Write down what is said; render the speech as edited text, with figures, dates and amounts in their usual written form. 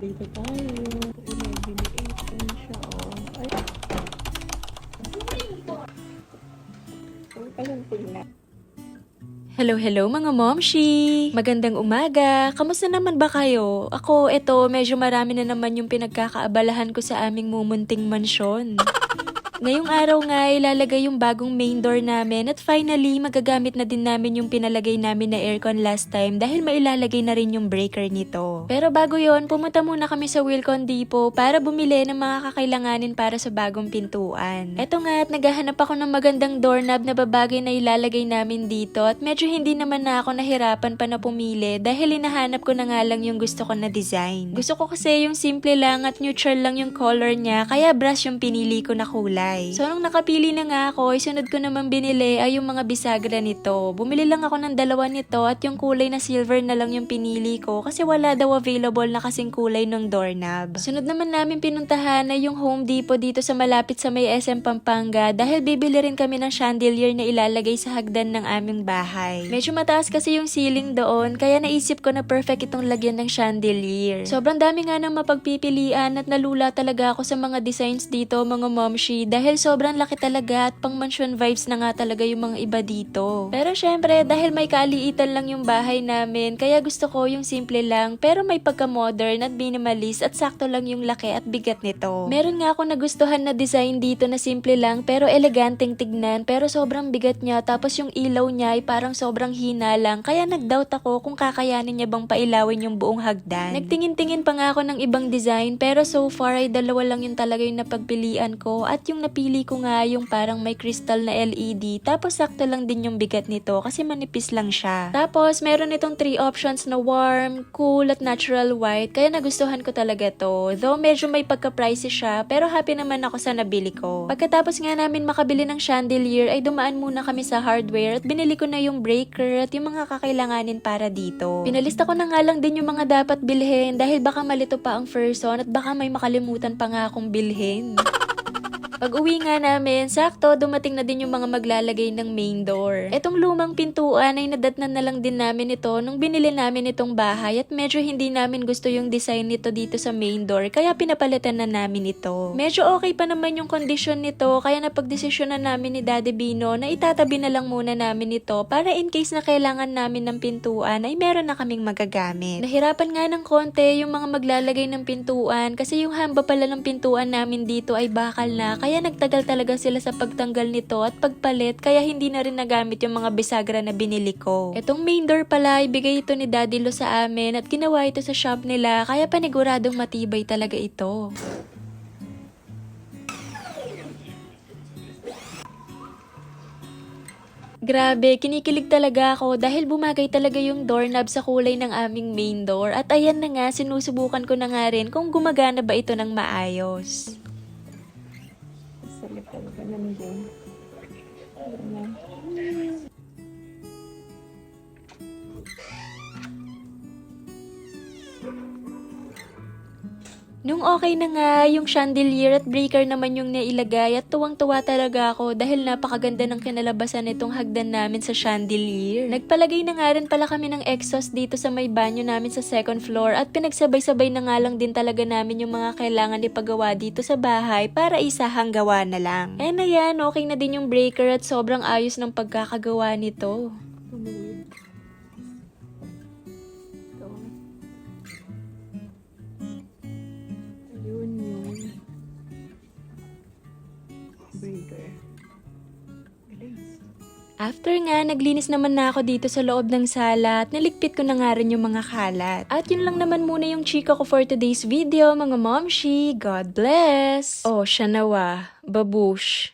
Dito tayo. 11:08 na siya, oh. Ay, ayun po na. Hello, hello mga momshi! Magandang umaga! Kamusta naman ba kayo? Ako, medyo marami na naman yung pinagkakaabalahan ko sa aming mumunting mansyon. Ngayong araw nga, ilalagay yung bagong main door namin at finally, magagamit na din namin yung pinalagay namin na aircon last time dahil mailalagay na rin yung breaker nito. Pero bago yon, pumunta muna kami sa Wilcon Depot para bumili ng mga kakailanganin para sa bagong pintuan. Eto nga at naghahanap ako ng magandang doorknob na babagay na ilalagay namin dito at medyo hindi naman na ako nahirapan pa na pumili dahil hinahanap ko na nga lang yung gusto ko na design. Gusto ko kasi yung simple lang at neutral lang yung color niya kaya brush yung pinili ko na kulay. So nung nakapili na nga ako, sunod ko naman binili ay yung mga bisagra nito. Bumili lang ako ng dalawa nito at yung kulay na silver na lang yung pinili ko kasi wala daw available na kasing kulay ng doorknob. Sunod naman namin pinuntahan ay yung Home Depot dito sa malapit sa may SM Pampanga dahil bibili rin kami ng chandelier na ilalagay sa hagdan ng aming bahay. Medyo mataas kasi yung ceiling doon kaya naisip ko na perfect itong lagyan ng chandelier. Sobrang dami nga ng mapagpipilian at nalula talaga ako sa mga designs dito mga momshi dahil sobrang laki talaga at pang mansion vibes na nga talaga yung mga iba dito. Pero syempre dahil may kaaliitan lang yung bahay namin kaya gusto ko yung simple lang pero may pagka-modern at minimalist at sakto lang yung laki at bigat nito. Meron nga ako nagustuhan na design dito na simple lang pero eleganteng tignan pero sobrang bigat niya tapos yung ilaw niya ay parang sobrang hina lang kaya nag-doubt ako kung kakayanin niya bang pailawin yung buong hagdan. Nagtingin-tingin pa nga ako ng ibang design pero so far ay dalawa lang yung talaga yung napagpilian ko at yung napili ko nga yung parang may crystal na LED tapos sakto lang din yung bigat nito kasi manipis lang siya. Tapos meron itong 3 options na warm, cool at natural white kaya nagustuhan ko talaga to. Though medyo may pagka-pricey siya pero happy naman ako sa nabili ko. Pagkatapos nga namin makabili ng chandelier ay dumaan muna kami sa hardware at binili ko na yung breaker at yung mga kakailanganin para dito. Pinalista ko na nga lang din yung mga dapat bilhin dahil baka malito pa ang person at baka may makalimutan pa nga akong bilhin. Pag uwi nga namin, sakto dumating na din yung mga maglalagay ng main door. Etong lumang pintuan ay nadatnan na lang din namin ito nung binili namin itong bahay at medyo hindi namin gusto yung design nito dito sa main door kaya pinapalitan na namin ito. Medyo okay pa naman yung condition nito kaya napagdesisyonan namin ni Daddy Bino na itatabi na lang muna namin ito para in case na kailangan namin ng pintuan ay meron na kaming magagamit. Nahirapan nga ng konti yung mga maglalagay ng pintuan kasi yung hamba pala ng pintuan namin dito ay bakal na kaya nagtagal talaga sila sa pagtanggal nito at pagpalit kaya hindi na rin nagamit yung mga bisagra na binili ko. Etong main door pala, ibigay ito ni Daddy Lo sa amin at ginawa ito sa shop nila kaya paniguradong matibay talaga ito. Grabe, kinikilig talaga ako dahil bumagay talaga yung doorknob sa kulay ng aming main door at ayan na nga, sinusubukan ko na nga rin kung gumagana ba ito ng maayos. Salip talaga nandiyan. Ayan. Nung okay na nga, yung chandelier at breaker naman yung nailagay at tuwang-tuwa talaga ako dahil napakaganda ng kinalabasan nitong hagdan namin sa chandelier. Nagpalagay na nga rin pala kami ng exhaust dito sa may banyo namin sa second floor at pinagsabay-sabay na nga lang din talaga namin yung mga kailangan ipagawa dito sa bahay para isahang gawa na lang. And ayan, okay na din yung breaker at sobrang ayos ng pagkakagawa nito. Tumuloy. Ito. Ayun yung breaker. Galing. After nga, naglinis naman na ako dito sa loob ng sala at naligpit ko na nga rin yung mga kalat. At yun lang naman muna yung chika ko for today's video, mga momshi. God bless! Oh, siya nawa. Babush.